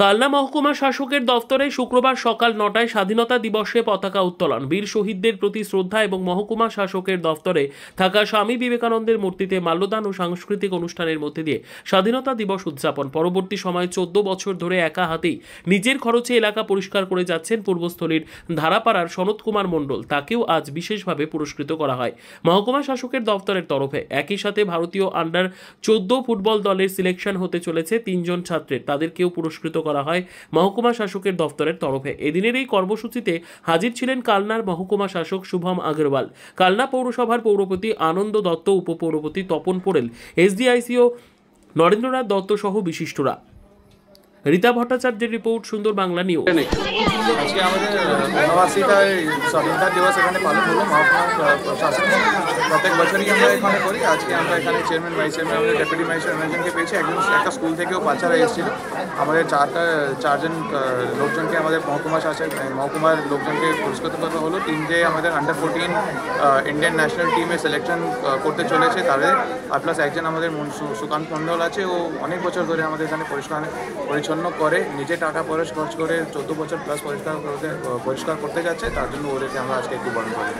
কালনা মহকুমা শাসকের দফতরে শুক্রবার সকাল ৯টায় স্বাধীনতা দিবসে পতাকা উত্তোলন, বীর শহীদদের প্রতি শ্রদ্ধা এবং মহকুমা শাসকের দফতরে থাকা স্বামী বিবেকানন্দের মূর্তিতে মাল্যদান ও সাংস্কৃতিক অনুষ্ঠানের মধ্যে দিয়ে স্বাধীনতা দিবস উদযাপন। পরবর্তী সময়ে ১৪ বছর ধরে একা হাতেই নিজের খরচে এলাকা পরিষ্কার করে যাচ্ছেন পূর্বস্থলীর ধারাপাড়ার সনত কুমার মণ্ডল। তাকেও আজ বিশেষভাবে পুরস্কৃত করা হয় মহকুমা শাসকের দফতরের তরফে। একই সাথে ভারতীয় আন্ডার ১৪ ফুটবল দলের সিলেকশন হতে চলেছে ৩ জন ছাত্রের, তাদেরকেও পুরস্কৃত করা হয় মহকুমা শাসকের দফতরের তরফে। এদিনের এই কর্মসূচিতে হাজির ছিলেন কালনার মহকুমা শাসক শুভম আগরওয়াল, কালনা পৌরসভার পৌরপতি আনন্দ দত্ত, উপপৌরপতি তপন পোড়েল, এসডিআইসিও নরেন্দ্রনাথ দত্ত সহ বিশিষ্টরা। রীতা ভট্টাচার্যের রিপোর্ট, সুন্দর বাংলা নিউজ। আজকে আমাদের 89টা স্বাধীনতা দিবস এখানে পালন হলো মহকুমা প্রশাসন। প্রত্যেক বছরই আমরা এখানে করি। আজকে আমরা এখানে চেয়ারম্যান, ভাইস চেয়ারম্যান, আমাদের ডেপুটি ম্যাজিস্ট্রেট অনেকজনকে পেয়েছি। একটা স্কুল থেকেও বাচ্চারা এসেছিল। আমাদের চারজন লোকজনকে, আমাদের মহকুমার লোকজনকে পুরস্কৃত করা হলো। তিনটে আমাদের আন্ডার 14 ইন্ডিয়ান ন্যাশনাল টিমে সিলেকশন করতে চলেছে তাদের, আর প্লাস একজন আমাদের সুকান্ত মণ্ডল আছে। ও অনেক বছর ধরে আমাদের এখানে পরিচ্ছন্ন করে, নিজে টাকা খরচ করে 14 বছর প্লাস পরিষ্কার করতে যাচ্ছে। তার জন্য ওদেরকে আমরা আজকে একটু বরণ করি।